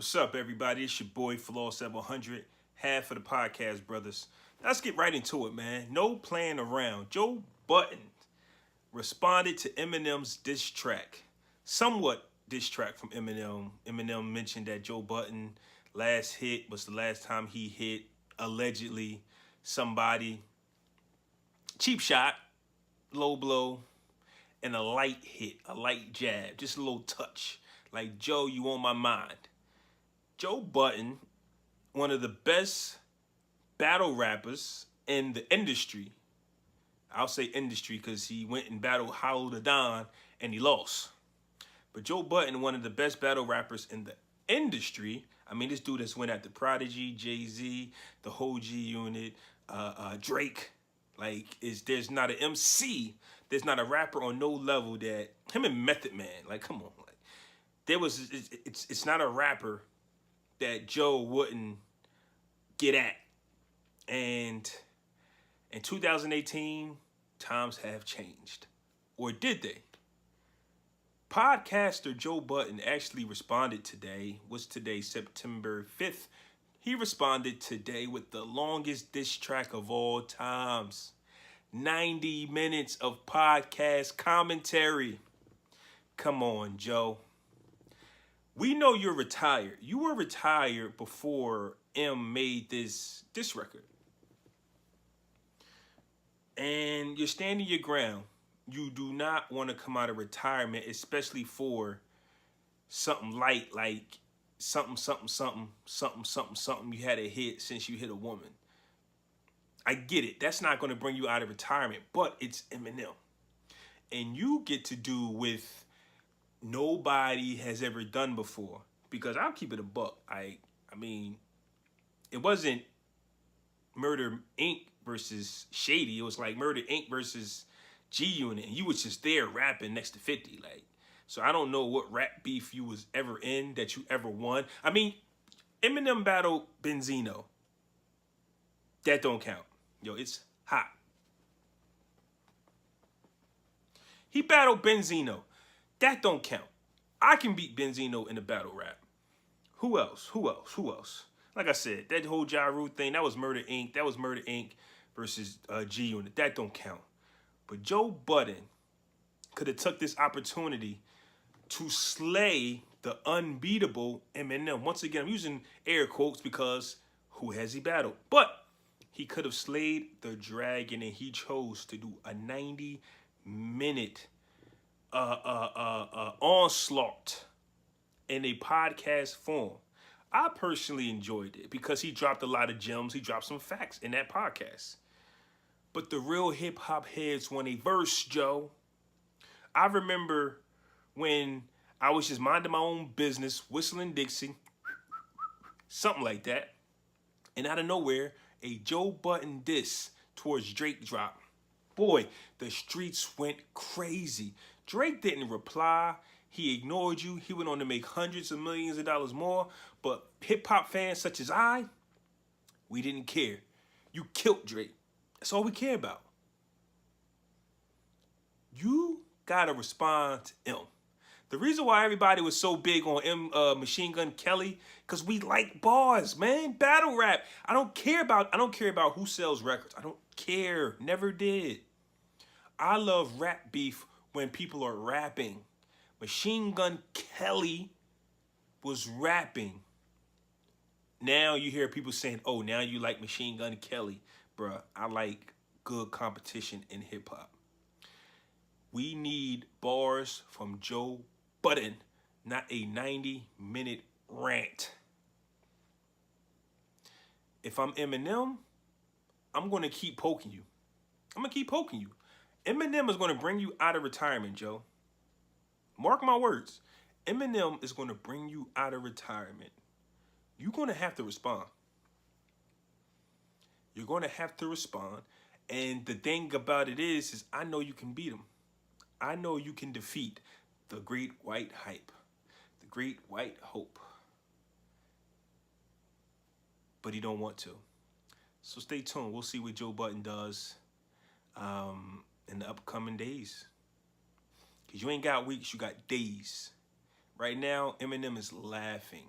What's up, everybody? It's your boy Flaw700, half of the podcast brothers. Let's get right into it, man. No playing around. Joe Budden responded to Eminem's diss track. Somewhat diss track from Eminem. Eminem mentioned that Joe Budden last hit was the last time he hit, allegedly, somebody. Cheap shot, low blow, and a light hit, a light jab, just a little touch. Like, Joe, you on my mind. Joe Budden, one of the best battle rappers in the industry. I'll say industry because he went and battled Hollow the Don and he lost. But Joe Budden, one of the best battle rappers in the industry. I mean, this dude has went after Prodigy, Jay-Z, the whole G Unit, Drake. Like, there's not an MC, there's not a rapper on no level that him and Method Man. Like, come on, like it's not a rapper that Joe wouldn't get at. And in 2018, times have changed. Or did they? Podcaster Joe Budden actually responded today. What's today, September 5th? He responded today with the longest diss track of all times. 90 minutes of podcast commentary. Come on, Joe. We know you're retired. You were retired before M made this record. And you're standing your ground. You do not want to come out of retirement, especially for something light, like something you had a hit since you hit a woman. I get it. That's not going to bring you out of retirement, but it's Eminem. And you get to do with nobody has ever done before. Because I'll keep it a buck. I mean, it wasn't Murder Inc. versus Shady. It was like Murder Inc. versus G Unit. And you was just there rapping next to 50. Like, so I don't know what rap beef you was ever in that you ever won. I mean, Eminem battled Benzino. That don't count. Yo, it's hot. He battled Benzino. That don't count. I can beat Benzino in a battle rap. Who else? Like I said, that whole Ja Rule thing, that was Murder Inc. That was Murder Inc. versus G Unit. That don't count. But Joe Budden could have took this opportunity to slay the unbeatable Eminem. Once again, I'm using air quotes because who has he battled? But he could have slayed the dragon, and he chose to do a 90-minute onslaught in a podcast form. I personally enjoyed it because he dropped a lot of gems. He dropped some facts in that podcast. But the real hip-hop heads want a verse, Joe. I remember when I was just minding my own business, whistling Dixie, something like that, and out of nowhere, a Joe Budden diss towards Drake dropped. Boy, the streets went crazy. Drake didn't reply. He ignored you. He went on to make hundreds of millions of dollars more. But hip-hop fans such as we didn't care. You killed Drake. That's all we care about. You got to respond to M. The reason why everybody was so big on Machine Gun Kelly, because we like bars, man. Battle rap. I don't care about who sells records. I don't care. Never did. I love rap beef when people are rapping. Machine Gun Kelly was rapping. Now you hear people saying, oh, now you like Machine Gun Kelly. Bruh, I like good competition in hip-hop. We need bars from Joe Budden, not a 90-minute rant. If I'm Eminem, I'm going to keep poking you. Eminem is going to bring you out of retirement, Joe. Mark my words. Eminem is going to bring you out of retirement. You're going to have to respond. You're going to have to respond. And the thing about it is I know you can beat him. I know you can defeat the great white hype, the great white hope. But he don't want to. So stay tuned. We'll see what Joe Budden does in the upcoming days. Because you ain't got weeks, you got days. Right now, Eminem is laughing.